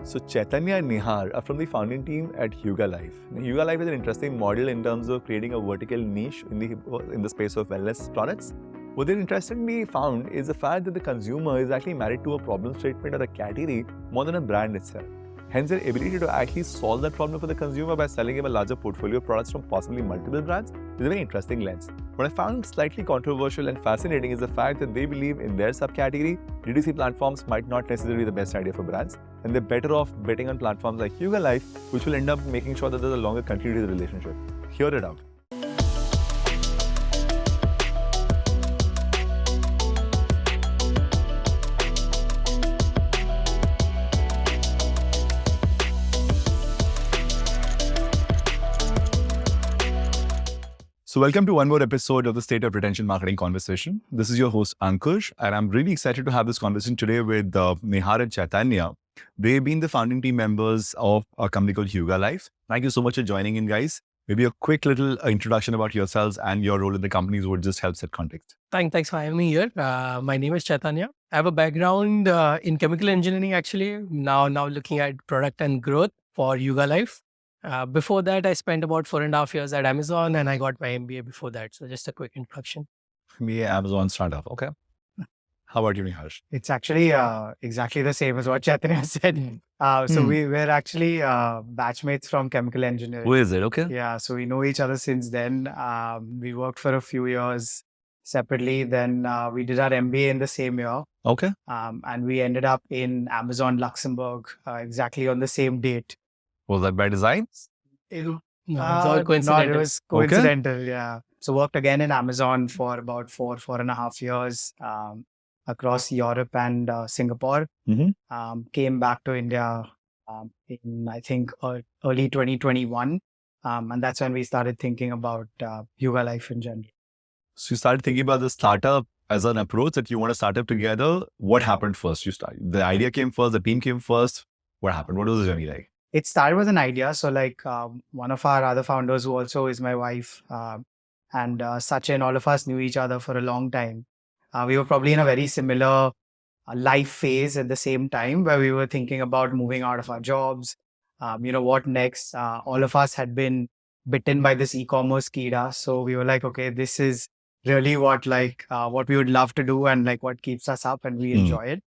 So Chaitanya and Neehar are from the founding team at HyugaLife. Now, HyugaLife is an interesting model in terms of creating a vertical niche in the space of wellness products. What they interestingly found is the fact that the consumer is actually married to a problem statement or a category more than a brand itself. Hence, their ability to actually solve that problem for the consumer by selling him a larger portfolio of products from possibly multiple brands is a very interesting lens. What I found slightly controversial and fascinating is the fact that they believe in their subcategory, D2C platforms might not necessarily be the best idea for brands, and they're better off betting on platforms like HyugaLife, which will end up making sure that there's a longer continuity to the relationship. Hear it out. So welcome to one more episode of the State of Retention Marketing Conversation. This is your host Ankur, and I'm really excited to have this conversation today with Neehar and Chaitanya. They've been the founding team members of a company called HyugaLife. Thank you so much for joining in, guys. Maybe a quick little introduction about yourselves and your role in the companies would just help set context. Thanks for having me here. My name is Chaitanya. I have a background in chemical engineering, actually. Now looking at product and growth for HyugaLife. Before that, I spent about 4.5 years at Amazon, and I got my MBA before that. So just a quick introduction. Me, Amazon startup. Okay. How about you, Neehar? It's actually exactly the same as what Chaitanya said. So we were actually batchmates from chemical engineering. Who is it? Okay. Yeah, so we know each other since then. We worked for a few years separately. Then we did our MBA in the same year. Okay. And we ended up in Amazon Luxembourg exactly on the same date. Was that by design? No, it's all coincidental. It was coincidental, yeah. So worked again in Amazon for about 4.5 years across Europe and Singapore. Came back to India in, I think, early 2021. And that's when we started thinking about HyugaLife in general. So you started thinking about the startup as an approach that you want to start up together. What happened first? The idea came first, the team came first. What happened? What was the journey like? It started with an idea. So like one of our other founders who also is my wife and Sachin, all of us knew each other for a long time. We were probably in a very similar life phase at the same time where we were thinking about moving out of our jobs. What next? All of us had been bitten by this e-commerce kida. So we were like, okay, this is really what we would love to do and like what keeps us up, and we enjoy it.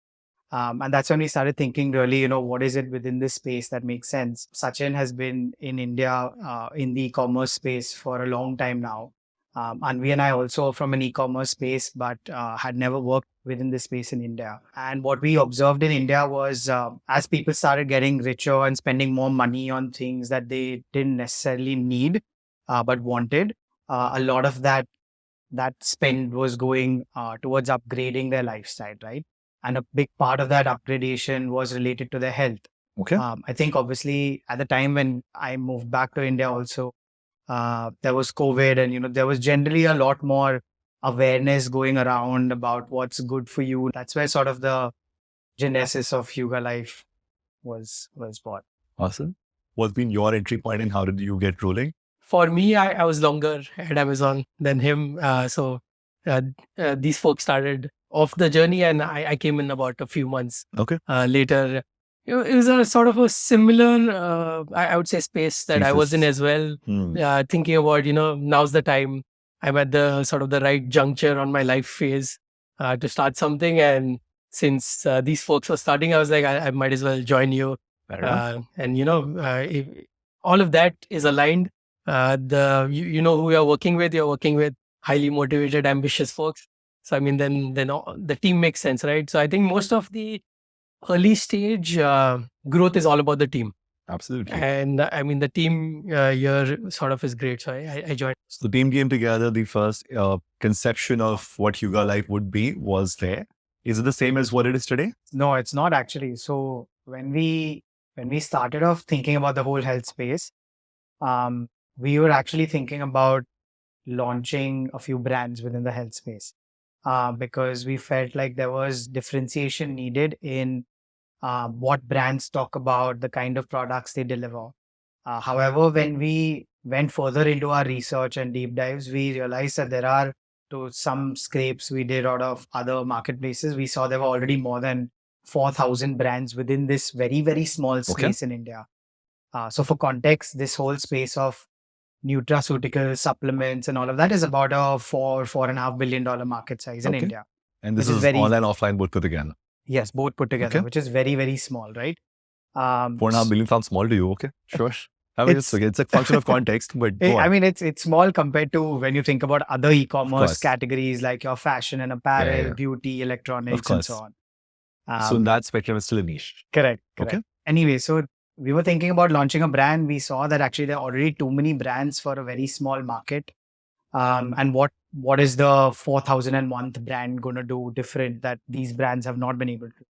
And that's when we started thinking really, what is it within this space that makes sense? Sachin has been in India in the e-commerce space for a long time now. Anvi and I also from an e-commerce space, but had never worked within this space in India. And what we observed in India was as people started getting richer and spending more money on things that they didn't necessarily need, but wanted, a lot of that spend was going towards upgrading their lifestyle, right? And a big part of that upgradation was related to their health. Okay. I think obviously at the time when I moved back to India also, there was COVID and, there was generally a lot more awareness going around about what's good for you. That's where sort of the genesis of HyugaLife was born. Awesome. What's been your entry point and how did you get rolling? For me, I was longer at Amazon than him. So these folks started off the journey and I came in about a few months later. It was a sort of a similar, I would say, space that I was in as well. Thinking about, now's the time. I'm at the sort of the right juncture on my life phase to start something. And since these folks were starting, I was like, I might as well join you. If all of that is aligned. You know who you're working with highly motivated, ambitious folks. So, I mean, then the team makes sense, right? So I think most of the early stage growth is all about the team. Absolutely. And I mean, the team here sort of is great. So I joined. So the team came together. The first conception of what HyugaLife would be was there. Is it the same as what it is today? No, it's not actually. So when we started off thinking about the whole health space, we were actually thinking about launching a few brands within the health space. Because we felt like there was differentiation needed in what brands talk about, the kind of products they deliver. However, when we went further into our research and deep dives, we realized that there are, to some scrapes we did out of other marketplaces, we saw there were already more than 4,000 brands within this very, very small space in India. So for context, this whole space of nutraceuticals, supplements, and all of that is about a $4.5 billion market size in India. And this is online, offline, both put together. Yes, both put together, which is very, very small, right? 4.5 billion sounds small to you, okay? Sure. I mean, it's a function of context, but I mean, it's small compared to when you think about other e-commerce categories like your fashion and apparel, beauty, electronics, and so on. So in that spectrum, it's still a niche. Correct. Okay. Anyway, so we were thinking about launching a brand. We saw that actually there are already too many brands for a very small market. And what is the 4,001th brand going to do different that these brands have not been able to?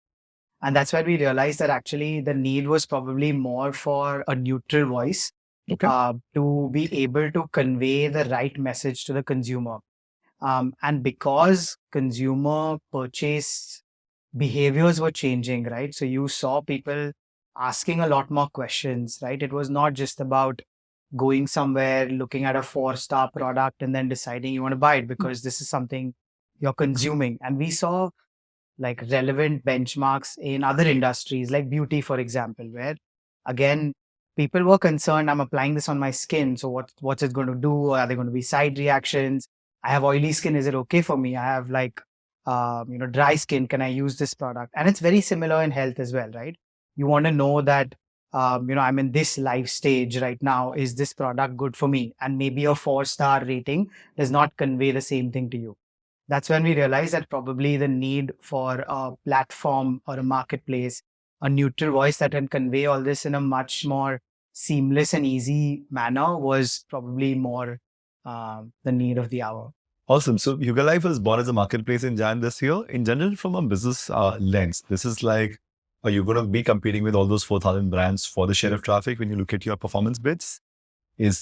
And that's where we realized that actually the need was probably more for a neutral voice to be able to convey the right message to the consumer. And because consumer purchase behaviors were changing, right? So you saw people asking a lot more questions, right? It was not just about going somewhere, looking at a 4-star product and then deciding you want to buy it because this is something you're consuming. And we saw like relevant benchmarks in other industries like beauty, for example, where again, people were concerned, I'm applying this on my skin. So what's it going to do? Are there going to be side reactions? I have oily skin. Is it okay for me? I have like, dry skin. Can I use this product? And it's very similar in health as well, right? You want to know that, I'm in this life stage right now. Is this product good for me? And maybe a 4-star rating does not convey the same thing to you. That's when we realized that probably the need for a platform or a marketplace, a neutral voice that can convey all this in a much more seamless and easy manner was probably more the need of the hour. Awesome. So HyugaLife was born as a marketplace in Jan this year. In general, from a business lens, this is like, are you going to be competing with all those 4,000 brands for the share of traffic when you look at your performance bids?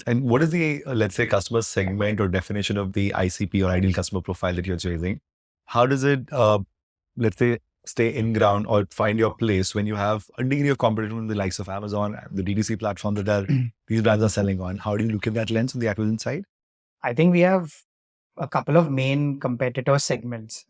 And what is the, let's say, customer segment or definition of the ICP or ideal customer profile that you're chasing? How does it, let's say, stay in ground or find your place when you have a degree of competition in the likes of Amazon, the DTC platform that these brands are selling on? How do you look at that lens on the acquisition side? I think we have a couple of main competitor segments,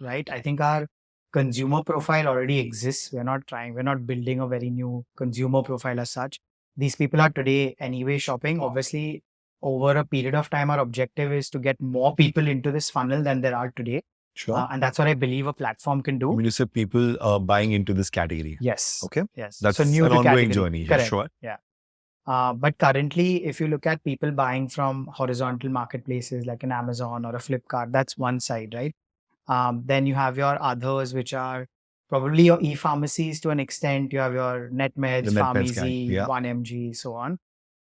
right? I think our consumer profile already exists. We're not building a very new consumer profile as such. These people are today anyway shopping. Obviously, over a period of time, our objective is to get more people into this funnel than there are today. Sure. And that's what I believe a platform can do. When you say people buying into this category. Yes. Okay. Yes. That's an ongoing journey. Correct. Sure. Yeah. But currently, if you look at people buying from horizontal marketplaces like an Amazon or a Flipkart, that's one side, right? Then you have your others, which are probably your e-pharmacies to an extent. You have your NetMeds, Pharmacy, 1mg, so on.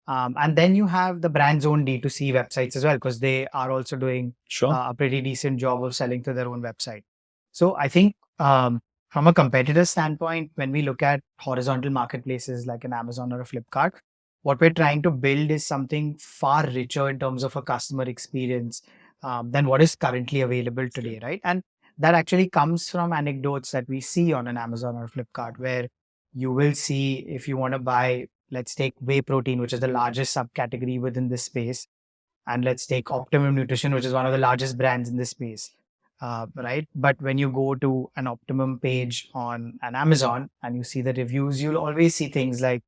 And then you have the brand's own D2C websites as well, because they are also doing a pretty decent job of selling to their own website. So I think from a competitor standpoint, when we look at horizontal marketplaces like an Amazon or a Flipkart, what we're trying to build is something far richer in terms of a customer experience than what is currently available today, right? And that actually comes from anecdotes that we see on an Amazon or Flipkart, where you will see if you want to buy, let's take whey protein, which is the largest subcategory within this space. And let's take Optimum Nutrition, which is one of the largest brands in this space, right? But when you go to an Optimum page on an Amazon and you see the reviews, you'll always see things like,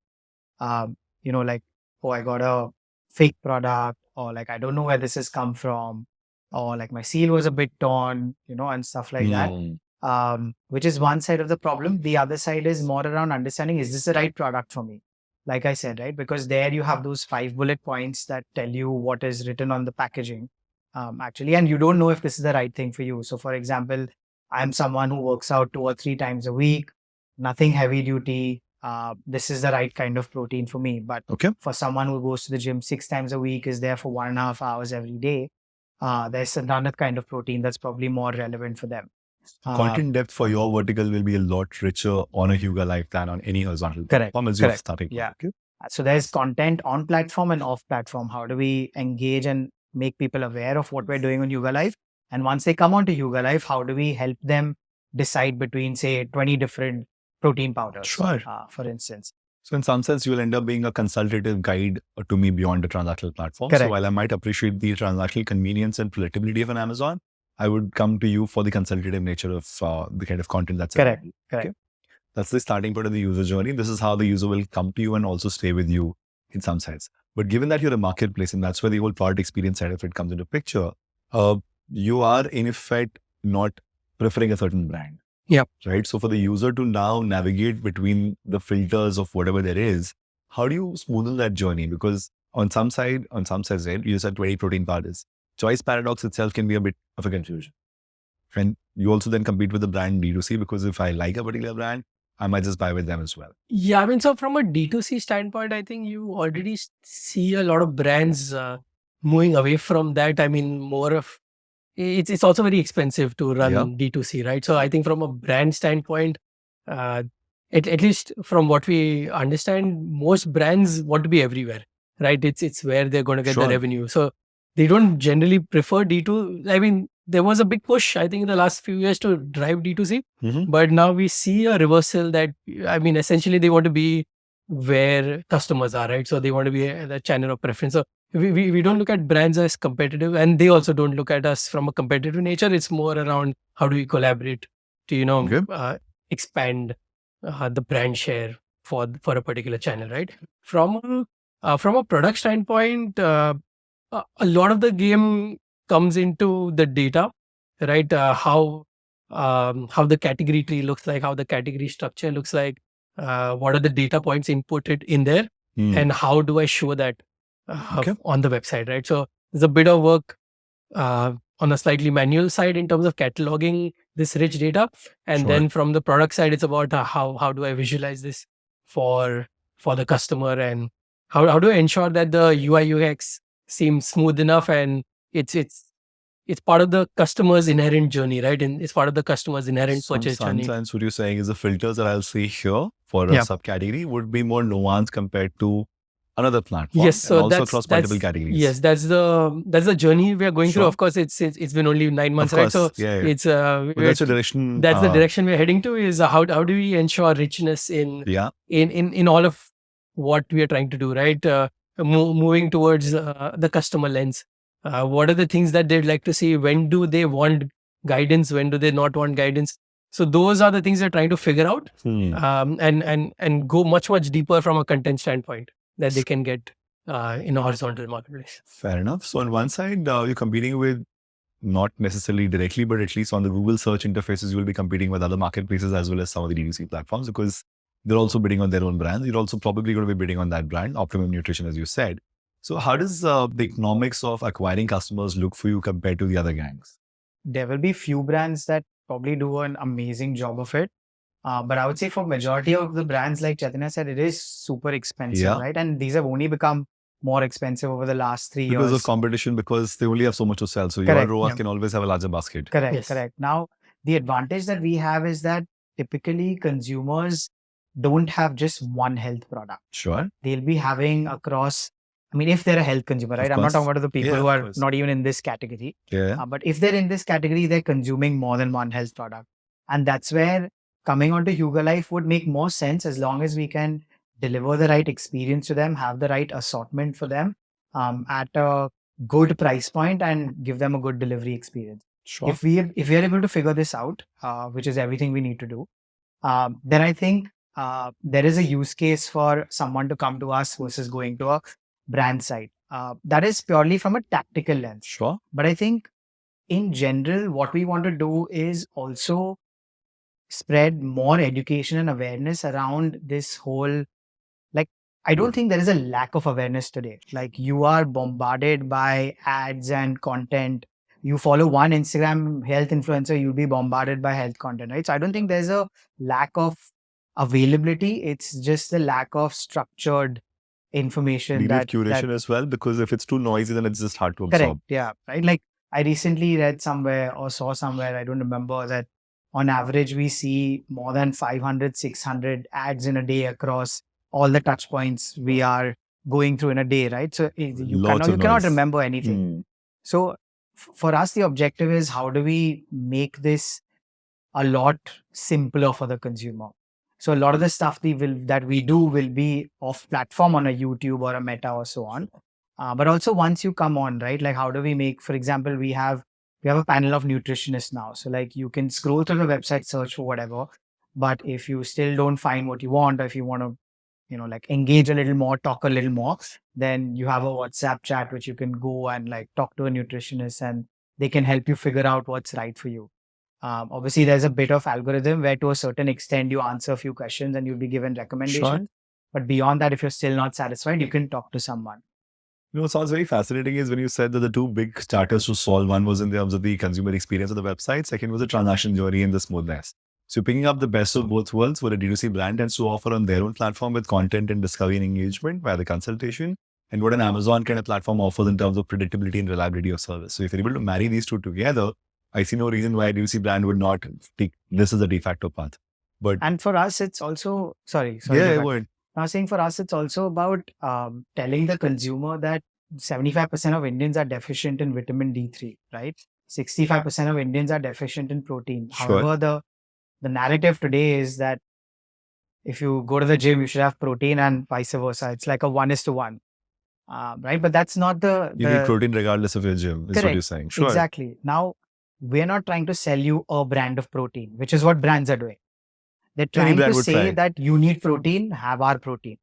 like, oh, I got a fake product, or like, I don't know where this has come from, or like my seal was a bit torn, and stuff like that, which is one side of the problem. The other side is more around understanding, is this the right product for me? Like I said, right? Because there you have those 5 bullet points that tell you what is written on the packaging, actually, and you don't know if this is the right thing for you. So for example, I'm someone who works out 2 or 3 times a week, nothing heavy duty. This is the right kind of protein for me. But for someone who goes to the gym 6 times a week, is there for 1.5 hours every day, there's another kind of protein that's probably more relevant for them. Content depth for your vertical will be a lot richer on a HyugaLife than on any horizontal platform as you're starting. Yeah. So there's content on platform and off platform. How do we engage and make people aware of what we're doing on HyugaLife? And once they come onto HyugaLife, how do we help them decide between, say, 20 different protein powders, for instance? So in some sense, you'll end up being a consultative guide to me beyond the transactional platform. Correct. So while I might appreciate the transactional convenience and predictability of an Amazon, I would come to you for the consultative nature of the kind of content that's correct. available. Correct. That's the starting point of the user journey. This is how the user will come to you and also stay with you in some sense. But given that you're a marketplace and that's where the whole product experience side of it comes into picture, you are in effect not preferring a certain brand. Yeah. Right. So for the user to now navigate between the filters of whatever there is, how do you smoothen that journey? Because on some side, right, you said 20 protein powders. Choice paradox itself can be a bit of a confusion. And you also then compete with the brand D2C, because if I like a particular brand, I might just buy with them as well. Yeah, I mean, so from a D2C standpoint, I think you already see a lot of brands moving away from that. I mean, more of it's also very expensive to run D2C, right? So I think from a brand standpoint, at least from what we understand, most brands want to be everywhere, right? It's where they're going to get the revenue. So they don't generally prefer D2. I mean, there was a big push, I think, in the last few years to drive D2C. But now we see a reversal that, I mean, essentially they want to be where customers are, right? So they want to be the channel of preference. So we don't look at brands as competitive, and they also don't look at us from a competitive nature. It's more around how do we collaborate to, expand the brand share for a particular channel, right? From a product standpoint, a lot of the game comes into the data, right? How the category tree looks like, how the category structure looks like, what are the data points inputted in there, and how do I show that on the website, right? So there's a bit of work on a slightly manual side in terms of cataloging this rich data, and then from the product side, it's about how do I visualize this for the customer, and how do I ensure that the UI UX seems smooth enough, and it's part of the customer's inherent journey, right? And it's part of the customer's inherent purchase journey. Sometimes what you're saying is the filters that I'll see here for a subcategory would be more nuanced compared to another platform. Yes, so and also across multiple categories. Yes, that's the journey we are going through. Of course, it's been only 9 months, right? So it's but that's the direction. That's the direction we're heading to. Is how do we ensure richness in all of what we are trying to do, right? Moving towards the customer lens. What are the things that they'd like to see? When do they want guidance? When do they not want guidance? So those are the things we're trying to figure out, and go much deeper from a content standpoint that they can get in a horizontal marketplace. Fair enough. So on one side, you're competing with, not necessarily directly, but at least on the Google search interfaces, you will be competing with other marketplaces as well as some of the D2C platforms, because they're also bidding on their own brands. You're also probably going to be bidding on that brand, Optimum Nutrition, as you said. So how does the economics of acquiring customers look for you compared to the other gangs? There will be few brands that probably do an amazing job of it. But I would say for majority of the brands, like Chaitanya said, it is super expensive, right? And these have only become more expensive over the last 3 years. Because of competition, because they only have so much to sell. So your ROAS can always have a larger basket. Correct. Now, the advantage that we have is that typically consumers don't have just one health product. They'll be having across, I mean, if they're a health consumer, right? I'm not talking about the people who are not even in this category. But if they're in this category, they're consuming more than one health product. And that's where coming onto HyugaLife would make more sense, as long as we can deliver the right experience to them, have the right assortment for them at a good price point, and give them a good delivery experience. If we are able to figure this out, which is everything we need to do, then I think there is a use case for someone to come to us versus going to a brand site. That is purely from a tactical lens. But I think in general, what we want to do is also spread more education and awareness around this whole, like, I don't think there is a lack of awareness today. Like, you are bombarded by ads and content. You follow one Instagram health influencer, you'll be bombarded by health content, right? So I don't think there's a lack of availability. It's just the lack of structured information. Need of curation as well, because if it's too noisy, then it's just hard to absorb. Correct. Yeah. Right. Like, I recently read somewhere or saw somewhere, I don't remember, that on average, we see more than 500, 600 ads in a day across all the touch points we are going through in a day, right? So you cannot remember anything. So for us, the objective is, how do we make this a lot simpler for the consumer? So a lot of the stuff that we do will be off platform on a YouTube or a Meta or so on. But also once you come on, right? Like, how do we make, for example, we have a panel of nutritionists now. So like, you can scroll through the website, search for whatever. But if you still don't find what you want, or if you want to, like engage a little more, talk a little more, then you have a WhatsApp chat which you can go and like talk to a nutritionist and they can help you figure out what's right for you. Obviously, there's a bit of algorithm where to a certain extent you answer a few questions and you'll be given recommendations. But beyond that, if you're still not satisfied, you can talk to someone. What sounds very fascinating is when you said that the two big starters to solve, one was in terms of the consumer experience of the website, second was the transaction journey and the smoothness. So picking up the best of both worlds, what a D2C brand tends to offer on their own platform with content and discovery and engagement via the consultation, and what an Amazon kind of platform offers in terms of predictability and reliability of service. So if you're able to marry these two together, I see no reason why a D2C brand would not take this as a de facto path. And for us, it's also, sorry. Yeah, go ahead. I was saying for us, it's also about telling the consumer that 75% of Indians are deficient in vitamin D3, right? 65% of Indians are deficient in protein. Sure. However, the narrative today is that if you go to the gym, you should have protein and vice versa. It's like a 1:1, right? But that's not You need protein regardless of your gym, is correct. what you're saying. Sure. Exactly. Now, we're not trying to sell you a brand of protein, which is what brands are doing. They're trying to say that you need protein, have our protein.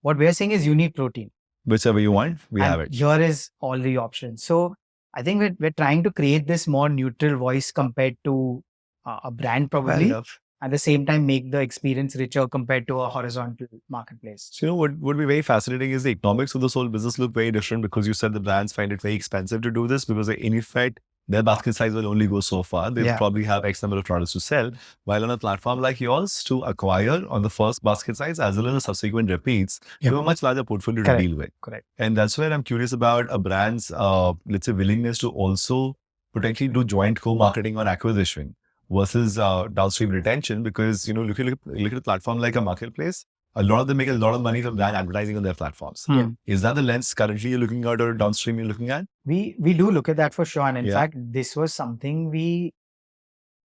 What we're saying is you need protein. Whichever you want, we have it. Here is all the options. So I think we're trying to create this more neutral voice compared to a brand probably. At the same time, make the experience richer compared to a horizontal marketplace. So, what would be very fascinating is the economics of this whole business look very different because you said the brands find it very expensive to do this because in effect, their basket size will only go so far. They'll probably have X number of products to sell. While on a platform like yours, to acquire on the first basket size as well as the subsequent repeats, you have a much larger portfolio to deal with. Correct. And that's where I'm curious about a brand's, let's say, willingness to also potentially do joint co-marketing or acquisition versus downstream retention, because look at a platform like a marketplace, a lot of them make a lot of money from brand advertising on their platforms. Is that the lens currently you're looking at or downstream you're looking at? We do look at that for sure. And in fact, this was something we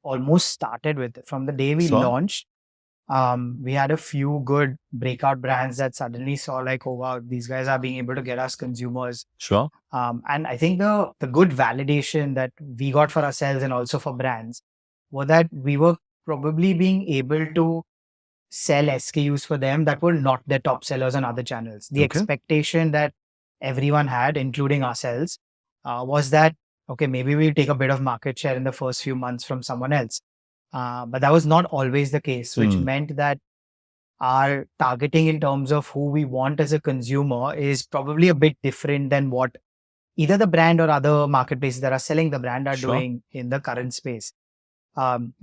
almost started with from the day we launched. We had a few good breakout brands that suddenly saw like, oh wow, these guys are being able to get us consumers. Sure. And I think the good validation that we got for ourselves and also for brands was that we were probably being able to sell SKUs for them that were not their top sellers on other channels. The expectation that everyone had, including ourselves, was that, okay, maybe we'll take a bit of market share in the first few months from someone else. But that was not always the case, which meant that our targeting in terms of who we want as a consumer is probably a bit different than what either the brand or other marketplaces that are selling the brand are doing in the current space.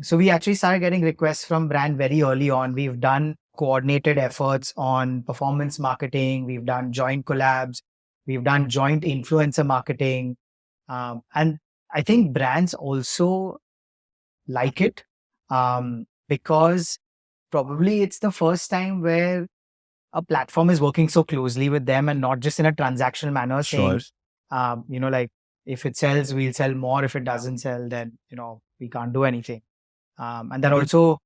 So we actually started getting requests from brand very early on. We've done coordinated efforts on performance marketing. We've done joint collabs. We've done joint influencer marketing. And I think brands also like it because probably it's the first time where a platform is working so closely with them and not just in a transactional manner saying, like if it sells, we'll sell more. If it doesn't sell, then, we can't do anything. And that also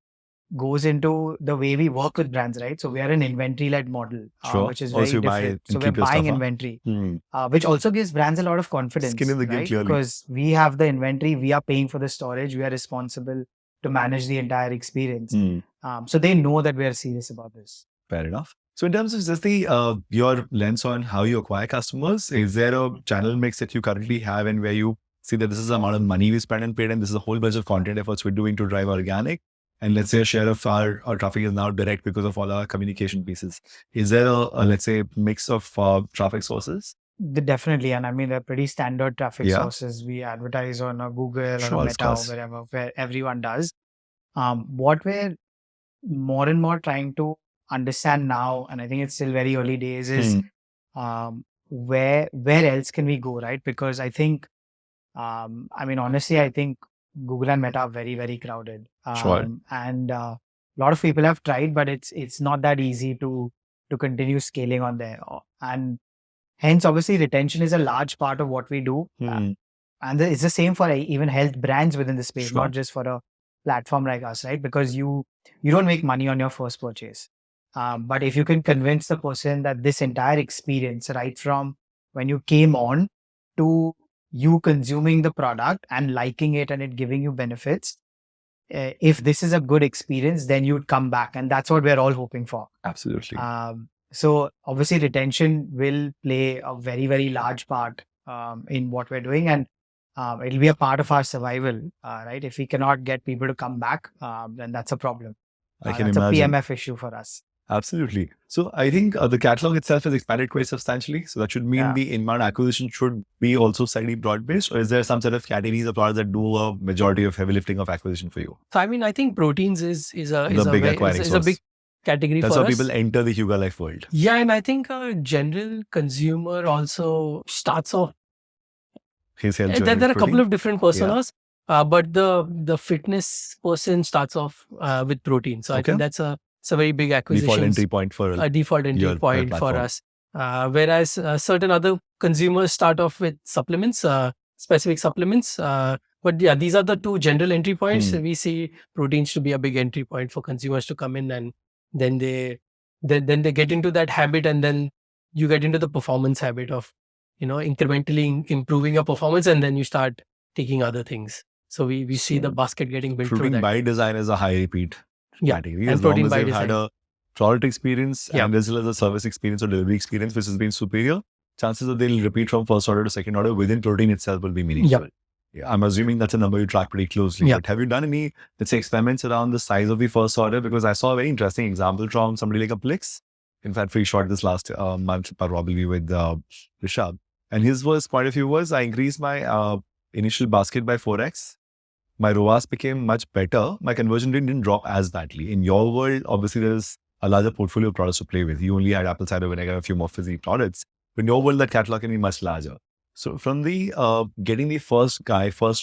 goes into the way we work with brands, right? So we are an inventory-led model, which is very different. So we're buying inventory, which also gives brands a lot of confidence, skin in the game, clearly. Because we have the inventory, we are paying for the storage, we are responsible to manage the entire experience. So they know that we are serious about this. Fair enough. So in terms of just the your lens on how you acquire customers, is there a channel mix that you currently have and where you see that this is the amount of money we spend on paid and this is a whole bunch of content efforts we're doing to drive organic? And let's say a share of our traffic is now direct because of all our communication pieces. Is there a let's say, mix of traffic sources? Definitely. And I mean, they're pretty standard traffic sources. We advertise on a Google or a Meta or wherever, where everyone does. What we're more and more trying to understand now, and I think it's still very early days, is where else can we go, right? Because I think, honestly, I think Google and Meta are very, very crowded. And a lot of people have tried, but it's not that easy to continue scaling on there. And hence, obviously, retention is a large part of what we do. And it's the same for even health brands within the space, not just for a platform like us, right? Because you don't make money on your first purchase. But if you can convince the person that this entire experience, right from when you came on to you consuming the product and liking it and it giving you benefits, if this is a good experience, then you'd come back. And that's what we're all hoping for. Absolutely. So obviously retention will play a very, very large part in what we're doing. And it'll be a part of our survival, right? If we cannot get people to come back, then that's a problem. I can that's imagine. a PMF issue for us. Absolutely. So I think the catalog itself has expanded quite substantially. So that should mean the inbound acquisition should be also slightly broad-based, or is there some sort of categories of products that do a majority of heavy lifting of acquisition for you? So I mean, I think proteins is a big category That's for how us. people enter the HyugaLife world. Yeah, and I think a general consumer also starts off. There are a couple of different personas, but the fitness person starts off with protein. So I think that's a very big acquisition. Default entry point for a default entry point for us. Whereas certain other consumers start off with supplements, specific supplements. But yeah, these are the two general entry points. We see proteins to be a big entry point for consumers to come in, and then they get into that habit, and then you get into the performance habit of incrementally improving your performance, and then you start taking other things. So we see the basket getting built through that. Protein by design is a high repeat category. And as protein long as by you've design had a product experience and as well as a service experience or delivery experience which has been superior, chances that they'll repeat from first order to second order within protein itself will be meaningful. I'm assuming that's a number you track pretty closely. But have you done any, let's say, experiments around the size of the first order? Because I saw a very interesting example from somebody like a Plix. In fact, we shot this last month probably with Shah. And his point of view was, I increased my initial basket by 4x. My ROAS became much better. My conversion rate didn't drop as badly. In your world, obviously, there's a larger portfolio of products to play with. You only had apple cider vinegar and a few more fizzy products. But in your world, that catalog can be much larger. So from the getting the first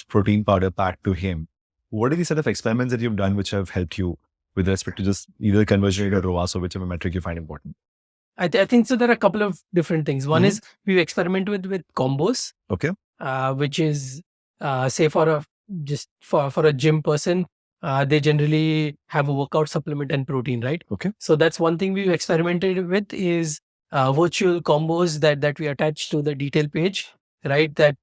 protein powder pack to him, what are the set of experiments that you've done which have helped you with respect to just either conversion rate or ROAS or whichever metric you find important? I think so. There are a couple of different things. One is we experiment with combos. Okay. Which is say for a gym person, they generally have a workout supplement and protein, right? Okay. So that's one thing we've experimented with is virtual combos that we attach to the detail page, right? That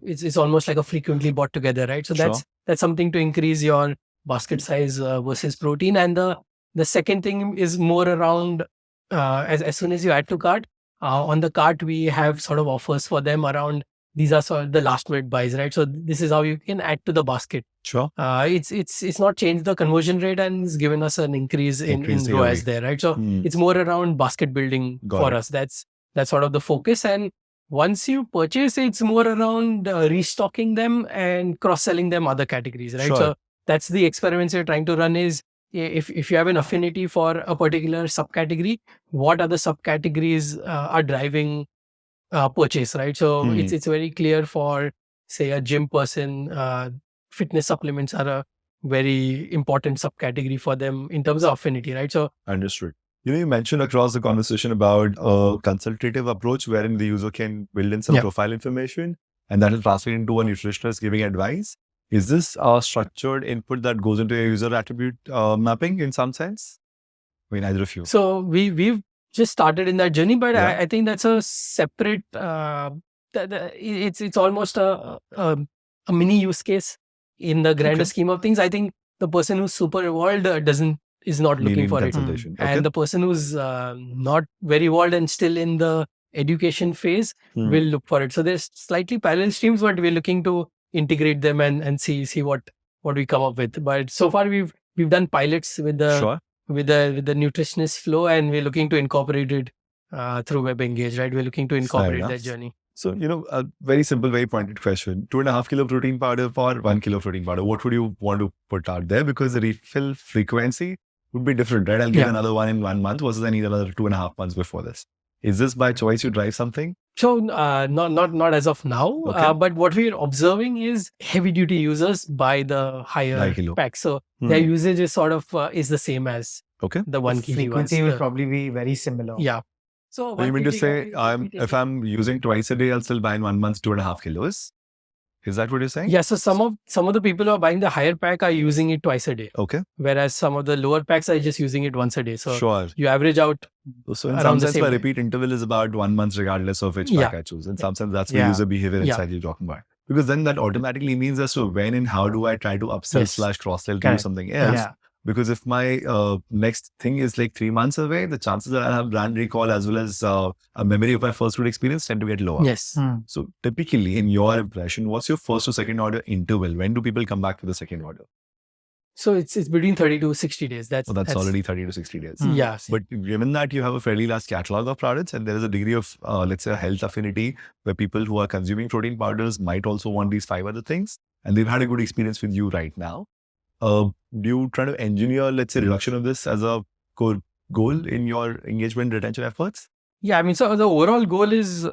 it's almost like a frequently bought together, right? So that's something to increase your basket size versus protein. And the second thing is more around as soon as you add to cart, on the cart we have sort of offers for them around. These are sort of the last minute buys, right? So this is how you can add to the basket. Sure. It's not changed the conversion rate and it's given us an increase in ROAS there, right? So it's more around basket building for us. That's sort of the focus. And once you purchase, it's more around restocking them and cross-selling them other categories, right? So that's the experiments you're trying to run is if you have an affinity for a particular subcategory, what other subcategories are driving purchase, right? So it's very clear for, say, a gym person, fitness supplements are a very important subcategory for them in terms of affinity, right? So understood. You mentioned across the conversation about a consultative approach wherein the user can build in some profile information and that will translate into a nutritionist giving advice. Is this a structured input that goes into a user attribute mapping in some sense? I mean, either of you. So we've just started in that journey, but I think that's a separate. It's almost a mini use case in the grander scheme of things. I think the person who's super evolved is not looking for it, and the person who's not very evolved and still in the education phase will look for it. So there's slightly parallel streams, but we're looking to integrate them and see what we come up with. But so far we've done pilots with the nutritionist flow, and we're looking to incorporate it through WebEngage, right? We're looking to incorporate that journey. So, a very simple, very pointed question. 2.5 kilo protein powder for 1 kilo protein powder. What would you want to put out there? Because the refill frequency would be different, right? I'll get another one in 1 month versus I need another 2.5 months before this. Is this by choice you drive something? So not as of now, but what we're observing is heavy duty users buy the higher pack. So their usage is sort of is the same as the 1 kg. Frequency will probably be very similar. Yeah. So you mean to say if I'm using twice a day, I'll still buy in 1 month 2.5 kilos? Is that what you're saying? Yeah. So some of the people who are buying the higher pack are using it twice a day. Okay. Whereas some of the lower packs are just using it once a day. So you average out. So in some sense, my repeat interval is about 1 month regardless of which pack I choose. In some sense, that's the user behavior inside you're talking about. Because then that automatically means as to when and how do I try to upsell Yes. / cross-sell to Correct. something else. Yeah. Because if my next thing is like 3 months away, the chances that I'll have brand recall as well as a memory of my first good experience tend to get lower. Yes. So typically, in your impression, what's your first to second order interval? When do people come back for the second order? So it's between 30 to 60 days. That's already 30 to 60 days. Yeah. But given that you have a fairly large catalog of products and there is a degree of, let's say, a health affinity where people who are consuming protein powders might also want these 5 other things and they've had a good experience with you right now. Do you try to engineer, let's say, reduction of this as a core goal in your engagement retention efforts? Yeah, I mean, so the overall goal is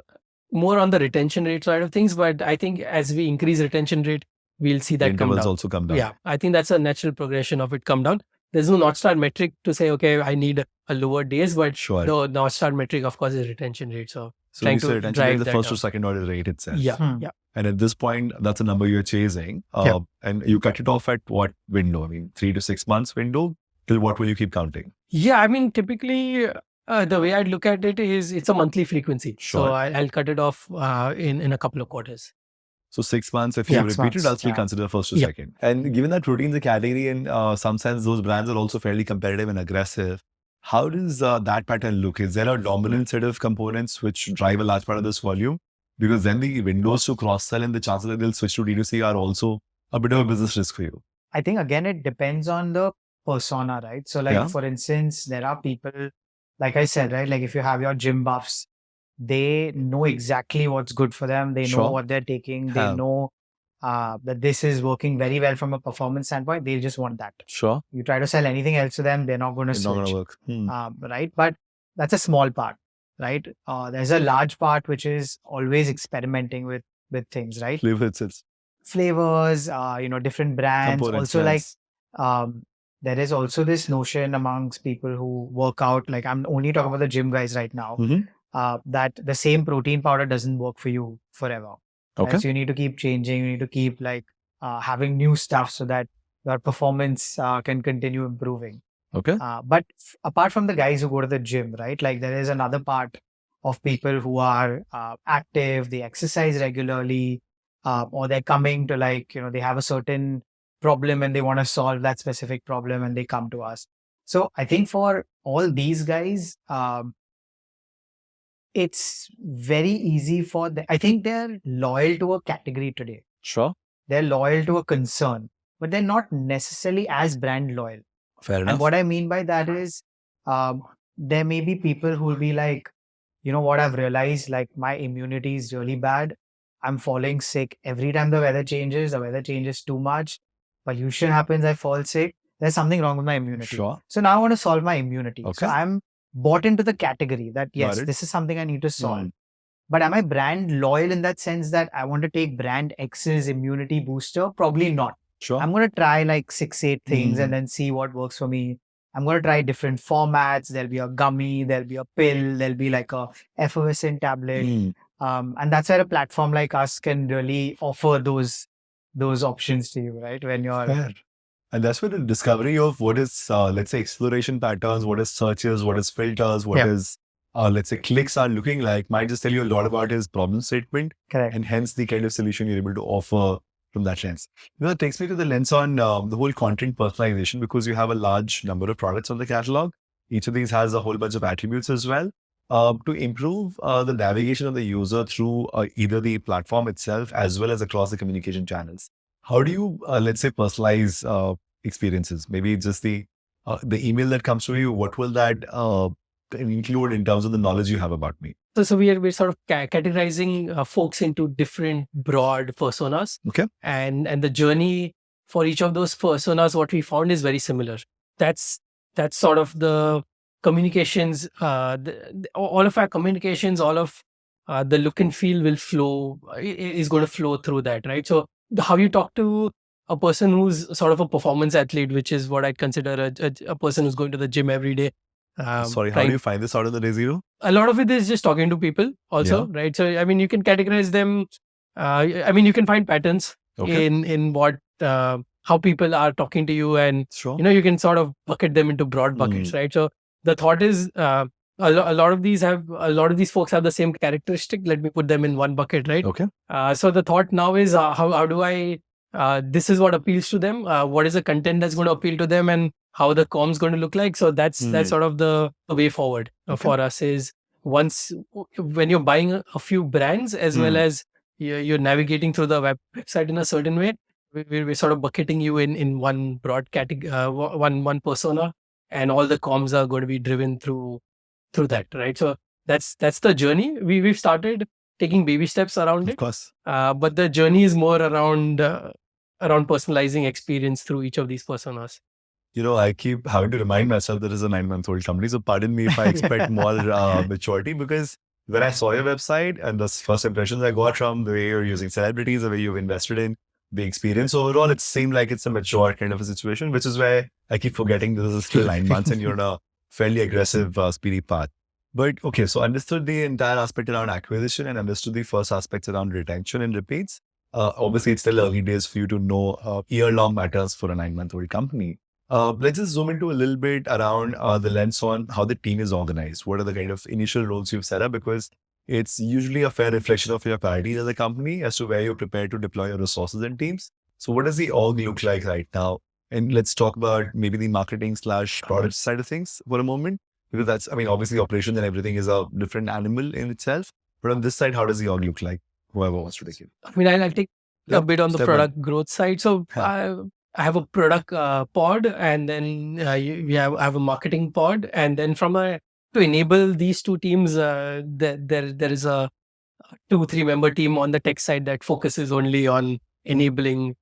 more on the retention rate side of things, but I think as we increase retention rate, we'll see that come down. Also come down. Yeah, I think that's a natural progression of it come down. There's no North Star metric to say, okay, I need a lower days, but the North Star metric, of course, is retention rate. So trying to retention drive rate, the that first down. to second order rate itself. Yeah, yeah. And at this point, that's a number you're chasing. And you cut it off at what window? I mean, 3 to 6 months window? Till what will you keep counting? Yeah, I mean, typically, the way I'd look at it is it's a monthly frequency. So I'll cut it off in a couple of quarters. So 6 months, if you repeat it, I'll still consider first to second. And given that protein's a category, in some sense, those brands are also fairly competitive and aggressive. How does that pattern look? Is there a dominant set of components which drive a large part of this volume? Because then the windows to cross-sell and the chances that they'll switch to D2C are also a bit of a business risk for you. I think, again, it depends on the persona, right? So like, for instance, there are people, like I said, right? Like if you have your gym buffs, they know exactly what's good for them. They know what they're taking. They know that this is working very well from a performance standpoint. They just want that. You try to sell anything else to them, they're not going to switch. Work. Right? But that's a small part, right? There's a large part which is always experimenting with things, right? Flavors, different brands. Components, also, like there is also this notion amongst people who work out. Like I'm only talking about the gym guys right now. That the same protein powder doesn't work for you forever. Okay. Right? So you need to keep changing. You need to keep having new stuff so that your performance can continue improving. Okay. But apart from the guys who go to the gym, right? Like there is another part of people who are active, they exercise regularly, or they're coming to they have a certain problem and they want to solve that specific problem and they come to us. So I think for all these guys, it's very easy for them. I think they're loyal to a category today. They're loyal to a concern, but they're not necessarily as brand loyal. Fair enough. And what I mean by that is, there may be people who will be like, you know what, I've realized like my immunity is really bad. I'm falling sick every time the weather changes. The weather changes too much. Pollution happens, I fall sick. There's something wrong with my immunity. So now I want to solve my immunity. So I'm bought into the category that, yes, this is something I need to solve. But am I brand loyal in that sense that I want to take brand X's immunity booster? Probably not. I'm going to try like 6-8 things and then see what works for me. I'm going to try different formats. There'll be a gummy, there'll be a pill, there'll be like a effervescent tablet. And that's where a platform like us can really offer those options to you, right? When you're... Fair. And that's where the discovery of what is, let's say, exploration patterns, what is searches, what is filters, what is, let's say, clicks are looking like, might just tell you a lot about his problem statement. Correct. And hence the kind of solution you're able to offer from that lens. It takes me to the lens on the whole content personalization, because you have a large number of products on the catalog. Each of these has a whole bunch of attributes as well. To improve the navigation of the user through either the platform itself as well as across the communication channels. How do you, let's say, personalize experiences? Maybe just the email that comes to you, what will that include in terms of the knowledge you have about me? So we're sort of categorizing folks into different broad personas. Okay. And the journey for each of those personas, what we found is very similar. That's sort of the communications, all of our communications, all of the look and feel will flow, is going to flow through that, right? So how you talk to a person who's sort of a performance athlete, which is what I'd consider a person who's going to the gym every day. Sorry, how do you find this out on the day zero? A lot of it is just talking to people also, right? So, I mean, you can categorize them. I mean, you can find patterns in what, how people are talking to you, and, you know, you can sort of bucket them into broad buckets, right? So the thought is, a lot of these folks have the same characteristic. Let me put them in one bucket, right? Okay. So the thought now is how do I this is what appeals to them. What is the content that's going to appeal to them, and how the comms going to look like. So that's sort of the way forward for us. Is once when you're buying a few brands as well as you're navigating through the website in a certain way, we're sort of bucketing you in one broad category, one persona, and all the comms are going to be driven through that, right? So that's the journey. We've started taking baby steps around it. Of course. But the journey is more around personalizing experience through each of these personas. I keep having to remind myself that it's a 9-month-old company. So pardon me if I expect more maturity, because when I saw your website and the first impressions I got from the way you're using celebrities, the way you've invested in the experience overall, it seemed like it's a mature kind of a situation, which is why I keep forgetting this is still 9 months and you're on a fairly aggressive, speedy path. But okay, so understood the entire aspect around acquisition and understood the first aspects around retention and repeats. Obviously, it's still early days for you to know year-long matters for a 9-month-old company. Let's just zoom into a little bit around the lens on how the team is organized. What are the kind of initial roles you've set up? Because it's usually a fair reflection of your priorities as a company as to where you're prepared to deploy your resources and teams. So what does the org look like right now? And let's talk about maybe the marketing/product side of things for a moment. Because that's, obviously operations and everything is a different animal in itself. But on this side, how does the org look like? Whoever wants to take it. I'll take a bit on the product growth side. So I have a product pod, and then I have a marketing pod, and then to enable these two teams, there is a 2-3 member team on the tech side that focuses only on enabling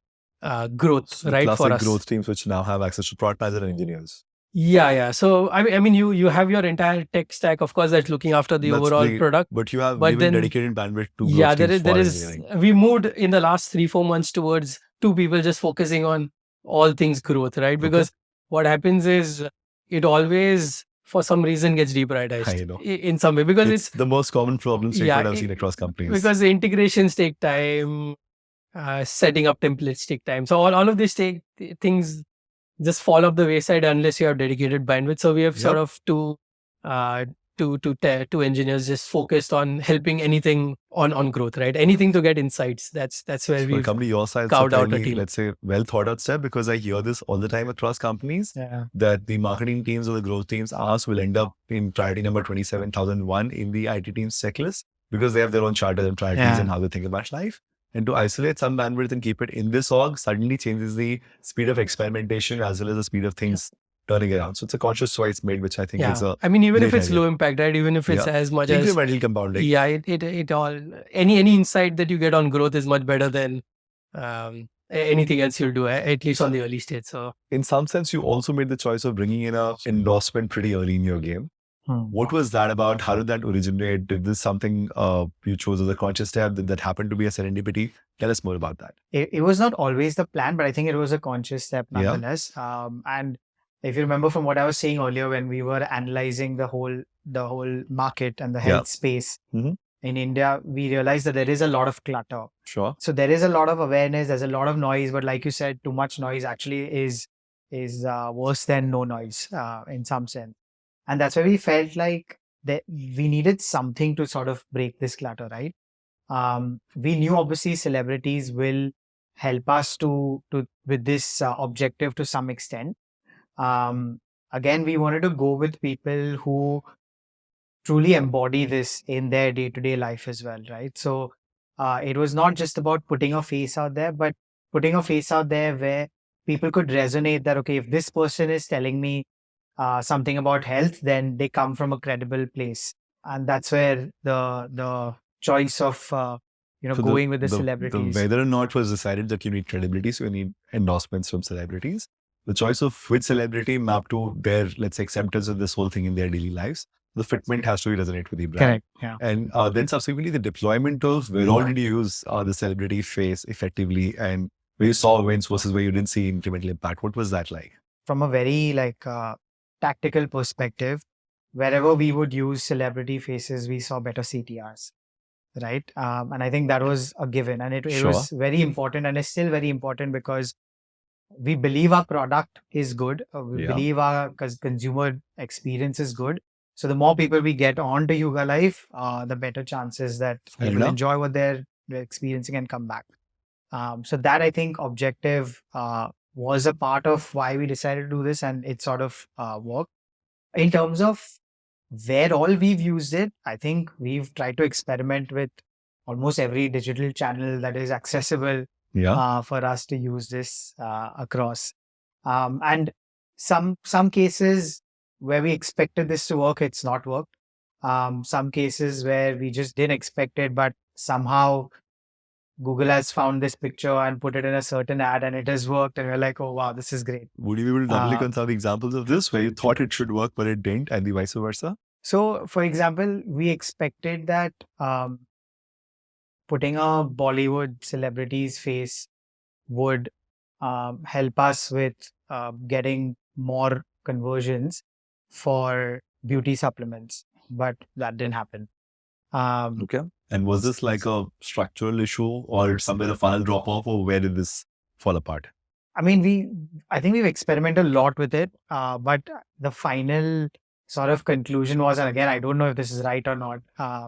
growth, So right? classic For us, growth teams which now have access to product manager and engineers. Yeah. So you have your entire tech stack, of course, that's looking after the overall product. But you have given dedicated bandwidth to growth Yeah, teams there is. We moved in the last 3-4 months towards 2 people just focusing on all things growth, right? Because what happens is it always, for some reason, gets deprioritized in some way, because it's the most common problem statement I've seen across companies. Because the integrations take time, setting up templates take time. So all of these things just fall off the wayside unless you have dedicated bandwidth. So we have sort of two engineers just focused on helping anything on growth, right? Anything to get insights. That's where we've company your size carved out a team. Let's say well thought out step, because I hear this all the time across companies that the marketing teams or the growth teams will end up in priority number 27,001 in the IT team's checklist, because they have their own charters and priorities and how they think about life. And to isolate some bandwidth and keep it in this org suddenly changes the speed of experimentation as well as the speed of things turning around. So it's a conscious choice made, which I think is a even if it's low impact, right? Even if it's as much as incremental compounding. Yeah, it all any insight that you get on growth is much better than anything else you'll do, at least on the early stage. So in some sense, you also made the choice of bringing in an endorsement pretty early in your game. What was that about? How did that originate? Did this something you chose as a conscious step? Did that happen to be a serendipity? Tell us more about that. It was not always the plan, but I think it was a conscious step nonetheless. And if you remember from what I was saying earlier, when we were analyzing the whole market and the health space in India, we realized that there is a lot of clutter. Sure. So there is a lot of awareness, there's a lot of noise, but like you said, too much noise actually is worse than no noise in some sense. And that's why we felt like that we needed something to sort of break this clutter, right? We knew obviously celebrities will help us to with this objective to some extent. Again, we wanted to go with people who truly embody this in their day-to-day life as well, right? So it was not just about putting a face out there, but putting a face out there where people could resonate that, okay, if this person is telling me something about health, then they come from a credible place. And that's where the choice of going with the celebrities. Whether or not was decided that you need credibility, so you need endorsements from celebrities. The choice of which celebrity mapped to their, let's say, acceptance of this whole thing in their daily lives. The fitment has to resonate with the brand. Correct. Yeah. And then subsequently the deployment of where all did you use the celebrity face effectively, and where you saw wins versus where you didn't see incremental impact. What was that like? From a very tactical perspective, wherever we would use celebrity faces, we saw better CTRs, right? And I think that was a given, and it was very important, and it's still very important because we believe our product is good. We believe our consumer experience is good. So the more people we get onto HyugaLife, the better chances that Fair they will enough. enjoy what they're experiencing and come back. So that, I think, objective was a part of why we decided to do this, and it sort of worked. In terms of where all we've used it, I think we've tried to experiment with almost every digital channel that is accessible Yeah. for us to use this across. And some cases where we expected this to work, it's not worked. Some cases where we just didn't expect it, but somehow Google has found this picture and put it in a certain ad and it has worked, and we're like, oh wow, this is great. Would you be able to double click on some examples of this where you thought it should work but it didn't, and the vice versa? So, for example, we expected that putting a Bollywood celebrity's face would help us with getting more conversions for beauty supplements, but that didn't happen. Okay. And was this like a structural issue or somewhere the funnel drop off, or where did this fall apart? I mean, I think we've experimented a lot with it, but the final sort of conclusion was, and again, I don't know if this is right or not,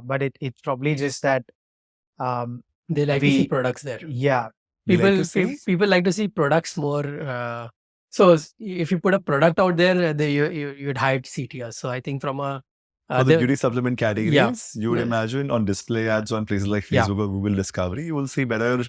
but it's probably just that they like to see products there. Yeah. People like to see products more. So if you put a product out there, you'd hide CTRs. So I think from a for the beauty supplement categories, you would imagine on display ads on places like Facebook or Google Discovery, you will see better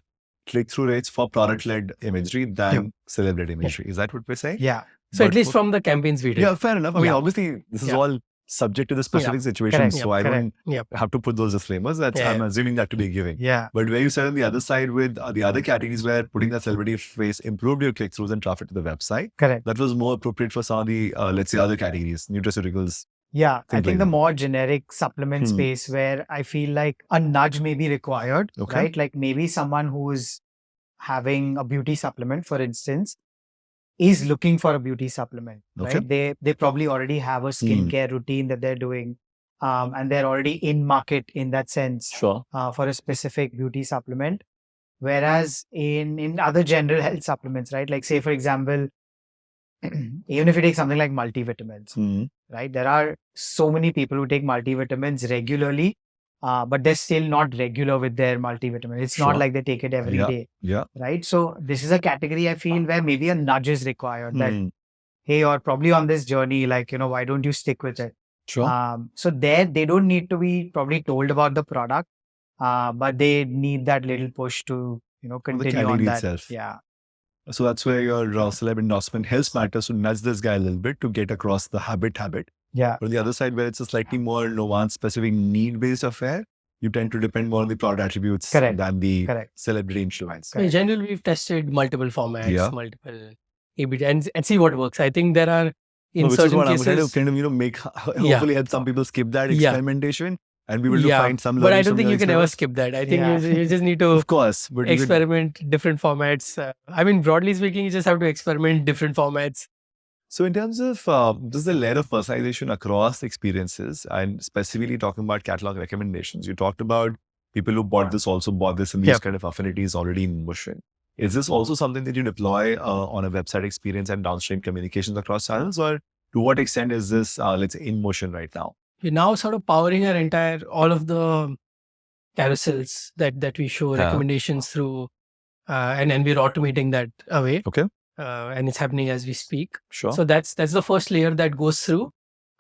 click-through rates for product-led imagery than celebrity imagery. Is that what we're saying? Yeah. So at least from the campaigns we did. Yeah, fair enough. I mean, obviously, this is all subject to the specific situation. So I don't have to put those disclaimers. I'm assuming that to be given. Yeah. But where you said on the other side with the other categories where putting that celebrity face improved your click-throughs and traffic to the website. Correct. That was more appropriate for some of the, let's say, other categories, nutraceuticals. Yeah, I think the more generic supplement space where I feel like a nudge may be required, right? Like maybe someone who is having a beauty supplement, for instance, is looking for a beauty supplement, right? They probably already have a skincare routine that they're doing, and they're already in market in that sense for a specific beauty supplement. Whereas in other general health supplements, right? Like say, for example, even if you take something like multivitamins, right? There are so many people who take multivitamins regularly, but they're still not regular with their multivitamin. It's not like they take it every day. Yeah. Right. So this is a category I feel where maybe a nudge is required that, hey, you're probably on this journey, like, why don't you stick with it? Sure. So there, they don't need to be probably told about the product, but they need that little push to, continue on that. Itself. Yeah. So that's where your celeb endorsement helps matters to nudge this guy a little bit to get across the habit. Yeah. But on the other side, where it's a slightly more nuanced, specific need-based affair, you tend to depend more on the product attributes than the celebrity influence. In general, we've tested multiple formats, multiple A/B and see what works. I think there are certain cases. I'm trying to make hopefully help some people skip that experimentation. And we will find some. But I don't think you can ever skip that. I think you just need to, of course, but experiment different formats. I mean, broadly speaking, you just have to experiment different formats. So in terms of this is a layer of personalization across experiences, and specifically talking about catalog recommendations. You talked about people who bought this also bought this, and these kind of affinities already in motion. Is this also something that you deploy on a website experience and downstream communications across channels, or to what extent is this, let's say, in motion right now? We're now sort of powering all of the carousels that we show recommendations through, and we're automating that away. Okay. And it's happening as we speak. Sure. So that's the first layer that goes through.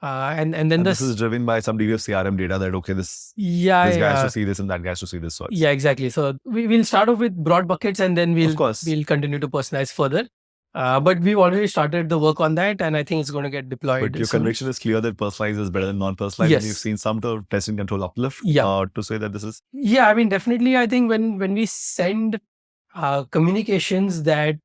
And then this is driven by some degree of CRM data that, this guy has to see this and that guy has to see this. Sorts. Yeah, exactly. So we'll start off with broad buckets and then we'll continue to personalize further. But we've already started the work on that, and I think it's going to get deployed. But your conviction is clear that personalized is better than non-personalized. Yes. You've seen some test and control uplift to say that this is. Yeah, I mean, definitely. I think when we send communications that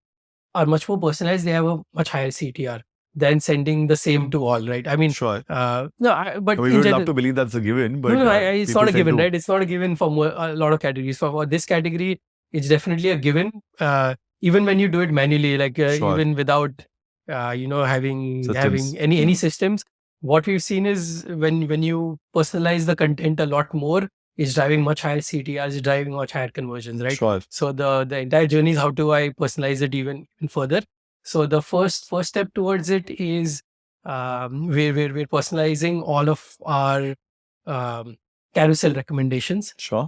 are much more personalized, they have a much higher CTR than sending the same to all, right? I mean, sure. But we would love to believe that's a given, but it's not a given, right? It's not a given for a lot of categories. For this category, it's definitely a given. Even when you do it manually, like even without, having any systems, what we've seen is when you personalize the content a lot more, it's driving much higher CTRs, it's driving much higher conversions, right? Sure. So the entire journey is how do I personalize it even further. So the first step towards it is we're personalizing all of our carousel recommendations. Sure.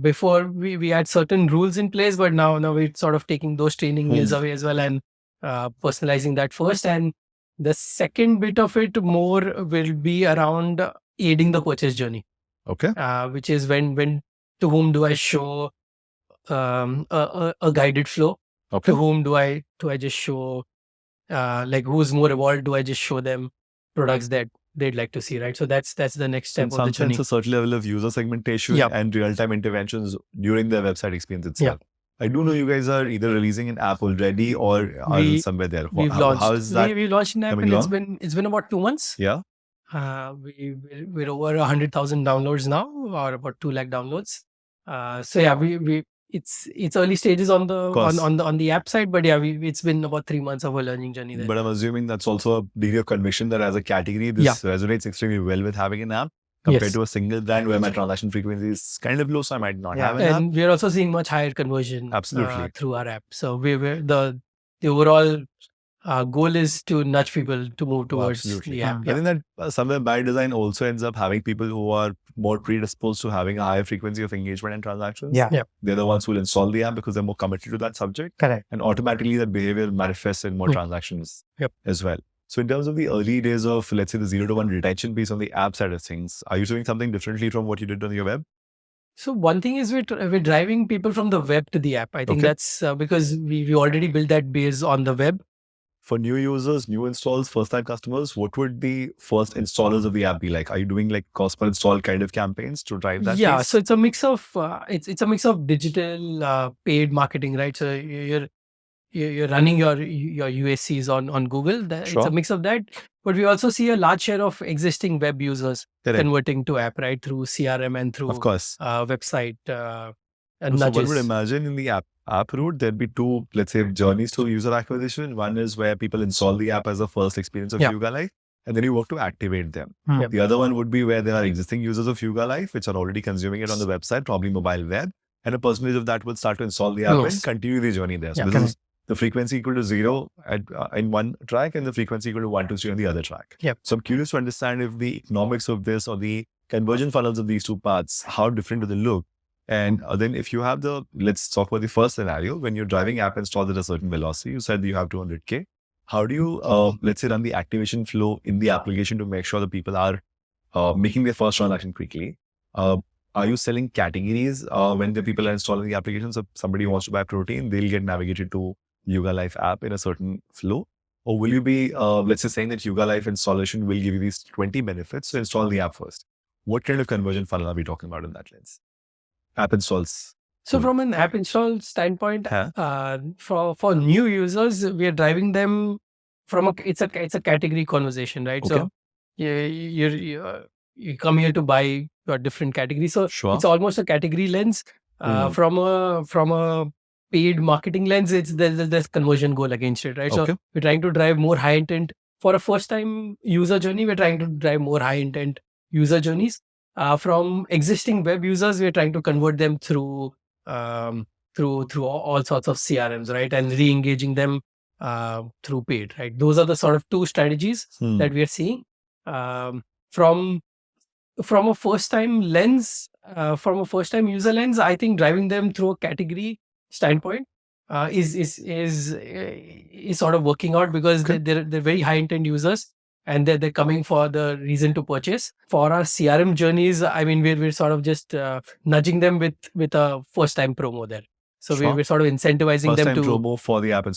Before we had certain rules in place, but now we're sort of taking those training wheels away as well and personalizing that first. And the second bit of it more will be around aiding the purchase journey. Okay. Which is when to whom do I show a guided flow? Okay. To whom do I just show like who's more evolved? Do I just show them products that they'd like to see, right? So that's the next step In of the some journey. sense, a certain level of user segmentation and real-time interventions during the website experience itself. I do know you guys are either releasing an app already or are somewhere there. We've launched. How is that? We launched an app and it's been about 2 months. Yeah. We're over 100,000 downloads now, or about 2 lakh downloads. So yeah, it's early stages on the app side, but yeah, it's been about 3 months of a learning journey there. But I'm assuming that's also a degree of conviction that as a category, this resonates extremely well with having an app compared to a single brand where my transaction frequency is kind of low, so I might not have an app. And we're also seeing much higher conversion through our app. So the overall goal is to nudge people to move towards the app. I think that somewhere by design also ends up having people who are more predisposed to having a higher frequency of engagement and transactions. They're the ones who will install the app because they're more committed to that subject. Correct. And automatically that behavior manifests in more transactions as well. So in terms of the early days of, let's say, the 0 to 1 retention piece on the app side of things, are you doing something differently from what you did on your web? So one thing is we're driving people from the web to the app. I think that's because we already built that base on the web. For new users, new installs, first-time customers, what would the first installers of the app be like? Are you doing like cost per install kind of campaigns to drive that? Yeah, piece? so it's a mix of it's a mix of digital paid marketing, right? So you're running your USCs on Google. It's a mix of that, but we also see a large share of existing web users converting to app, right, through CRM and through website. And so one would imagine in the app route, there'd be two, let's say, journeys to user acquisition. One is where people install the app as a first experience of HyugaLife, and then you work to activate them. The other one would be where there are existing users of HyugaLife, which are already consuming it on the website, probably mobile web, and a percentage of that will start to install the app and continue the journey there. So this is the frequency equal to 0 in one track and the frequency equal to 1 to 3 on the other track. So I'm curious to understand if the economics of this or the conversion funnels of these two paths, how different do they look? And then if you have let's talk about the first scenario, when you're driving app installs at a certain velocity, you said that you have 200K. How do you, let's say, run the activation flow in the application to make sure that people are making their first transaction quickly? Are you selling categories when the people are installing the application? So somebody wants to buy protein, they'll get navigated to HyugaLife app in a certain flow? Or will you be, let's say, saying that HyugaLife installation will give you these 20 benefits, so install the app first? What kind of conversion funnel are we talking about in that lens? App installs. So from an app install standpoint, for new users, we are driving them from it's a category conversation, right? So you come here to buy your different categories. So it's almost a category lens. From a paid marketing lens, there's conversion goal against it, right? So we're trying to drive more high intent for a first time user journey. We're trying to drive more high intent user journeys. From existing web users, we're trying to convert them through all sorts of CRMs, right? And re-engaging them through paid, right? Those are the sort of two strategies that we are seeing. From a first time lens, from a first time user lens, I think driving them through a category standpoint is sort of working out because they're very high intent users. And they're coming for the reason to purchase. For our CRM journeys, I mean, we're sort of just nudging them with a first-time promo there. So we're sort of incentivizing them to promo for the app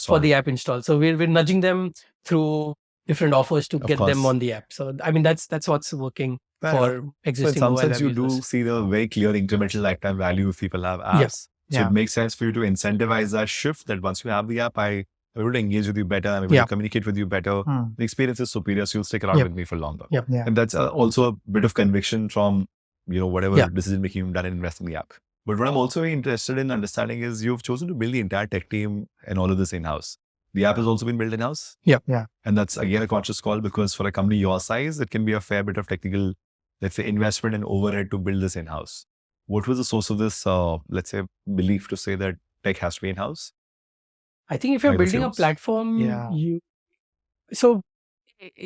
install. So we're nudging them through different offers to get them on the app. So I mean, that's what's working for existing. So in some sense, you do see the very clear incremental lifetime value if people have apps. So it makes sense for you to incentivize that shift. That once you have the app, I'm able to engage with you better. I'm able to communicate with you better. The experience is superior, so you'll stick around with me for longer. And that's also a bit of conviction from, whatever decision making you've done and invest in the app. But what I'm also very interested in understanding is you've chosen to build the entire tech team and all of this in-house. The app has also been built in-house. And that's again a conscious call because for a company your size, it can be a fair bit of technical, let's say, investment and overhead to build this in-house. What was the source of this, let's say, belief to say that tech has to be in-house? I think if you're building a platform, so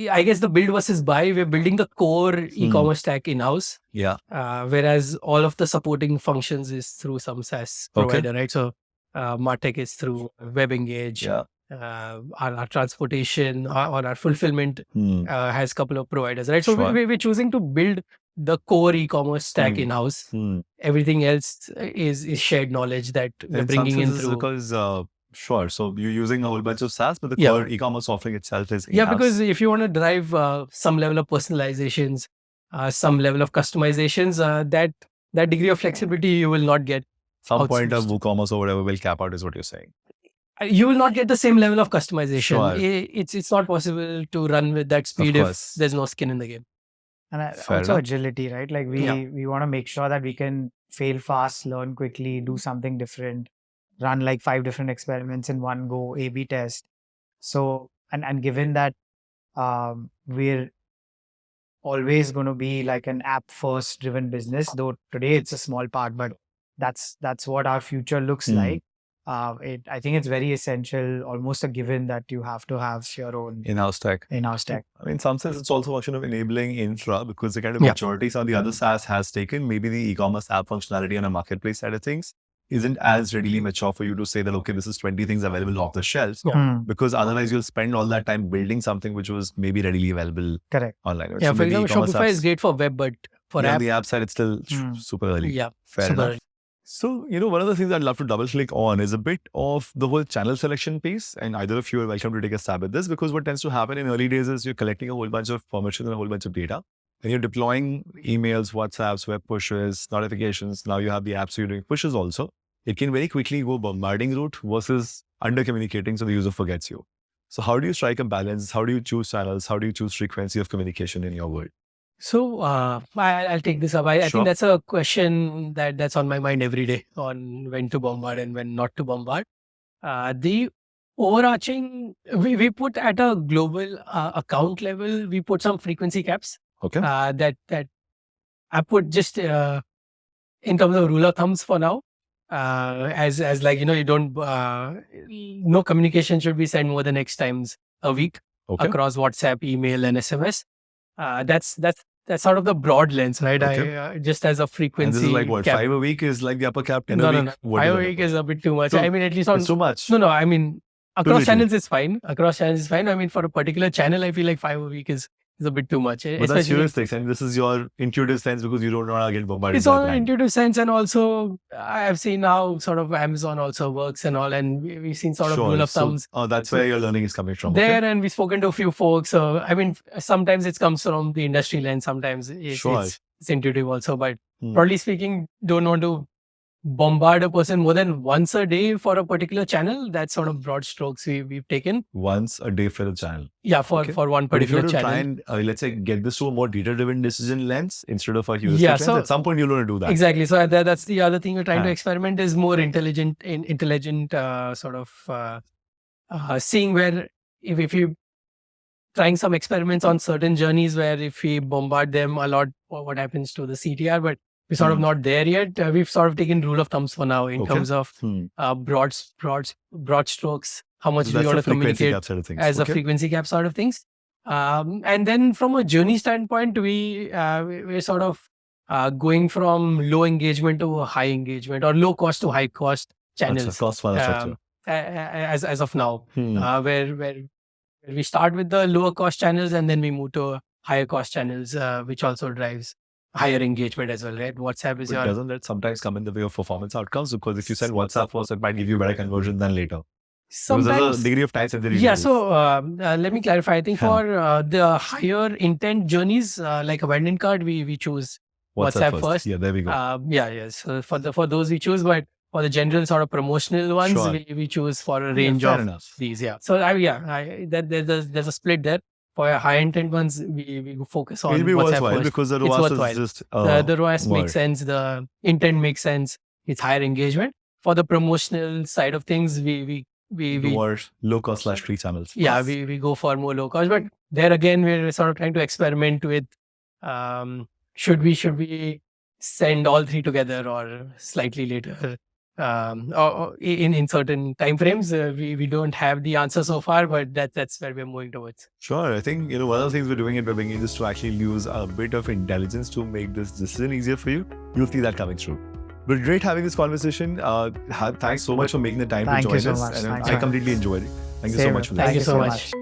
I guess the build versus buy, we're building the core e-commerce stack in-house. Yeah. Whereas all of the supporting functions is through some SaaS provider, right? So MarTech is through WebEngage. Yeah. Our transportation or our fulfillment has a couple of providers, right? So we're choosing to build the core e-commerce stack in-house. Everything else is shared knowledge that we're bringing in through. Because sure, so you're using a whole bunch of SaaS, but the core e-commerce offering itself is in-house. Yeah, because if you want to drive some level of personalizations, some level of customizations, that degree of flexibility you will not get. Some point of WooCommerce or whatever will cap out, is what you're saying. You will not get the same level of customization. Sure. It's not possible to run with that speed if there's no skin in the game. And also agility, right? Like we want to make sure that we can fail fast, learn quickly, do something different, run like 5 different experiments in one go, A/B test. So, and given that we're always going to be like an app first driven business, though today it's a small part, but that's what our future looks like. I think it's very essential, almost a given, that you have to have your own in-house tech. I mean, in some sense, it's also a function of enabling infra, because the kind of maturity some of the other SaaS has taken, maybe the e-commerce app functionality on a marketplace side of things isn't as readily mature for you to say that, okay, this is 20 things available off the shelves, because otherwise you'll spend all that time building something which was maybe readily available online. Yeah, so for example, Shopify is great for web, but for app, on the app side, it's still super early. Yeah, fair enough. So, one of the things I'd love to double click on is a bit of the whole channel selection piece. And either of you are welcome to take a stab at this, because what tends to happen in early days is you're collecting a whole bunch of permissions and a whole bunch of data. And you're deploying emails, WhatsApps, web pushes, notifications. Now you have the apps, so you're doing pushes also. It can very quickly go bombarding route versus under communicating, so the user forgets you. So how do you strike a balance? How do you choose channels? How do you choose frequency of communication in your world? So I'll take this up. I think that's a question that's on my mind every day, on when to bombard and when not to bombard. The overarching, we put at a global account level, we put some frequency caps. Okay. That I put just in terms of rule of thumbs for now. As like, you don't, no communication should be sent more than X times a week across WhatsApp, email, and SMS. That's sort of the broad lens, right? Okay. Just as a frequency. And this is like what, cap. 5 a week is like the upper cap, 10 a week? No. 5 a week is a bit too much. So, I mean, at least on... It's too much. No, I mean, across channels is fine. I mean, for a particular channel, I feel like 5 a week is a bit too much. But that's heuristic, and this is your intuitive sense, because you don't want to get bombarded. It's all intuitive sense, and also I've seen how sort of Amazon also works and all, and we've seen sort of rule of thumbs. That's where your learning is coming from. There, and we've spoken to a few folks. So I mean, sometimes it comes from the industry lens, sometimes it's intuitive also. But broadly speaking, don't want to bombard a person more than once a day for a particular channel. That's sort of broad strokes we've taken. Once a day for a channel. Yeah, for one particular channel. Try and let's say get this to a more data-driven decision lens instead of a heuristic lens. At some point you'll want to do that. Exactly. So that's the other thing we're trying to experiment, is more intelligent sort of seeing where if you trying some experiments on certain journeys where if we bombard them a lot, what happens to the CTR, but we're sort of not there yet. We've sort of taken rule of thumbs for now in terms of broad strokes. How much do you want to communicate as a frequency cap sort of things. And then from a journey standpoint, we're sort of going from low engagement to high engagement, or low cost to high cost channels. As of now, where we start with the lower cost channels and then we move to higher cost channels, which also drives higher engagement as well, right? WhatsApp is doesn't that sometimes come in the way of performance outcomes? Because if you send WhatsApp first, it might give you better conversion than later. Sometimes. There's a degree of time sensitivity. Yeah, so let me clarify. I think for the higher intent journeys, like abandoned cart, we choose WhatsApp first. Yeah, there we go. So for those we choose, but for the general sort of promotional ones, we choose for a range of these. Yeah. So there's a split there. For high intent ones, we focus on WhatsApp first. Because the ROAS is just the ROAS makes sense. The intent makes sense. It's higher engagement. For the promotional side of things, we more low cost / free channels. Yeah, we go for more low cost. But there again, we're sort of trying to experiment with should we send all three together or slightly later? or in certain time frames. We don't have the answer so far, but that's where we're moving towards. Sure. I think, one of the things we're doing at WebEngage is to actually use a bit of intelligence to make this decision easier for you. You'll see that coming through. But great having this conversation. Thanks so much for making the time Thank to you join so us. much. And Thanks, I man. completely enjoyed it. Thank you so Same. much for Thank this. you so much.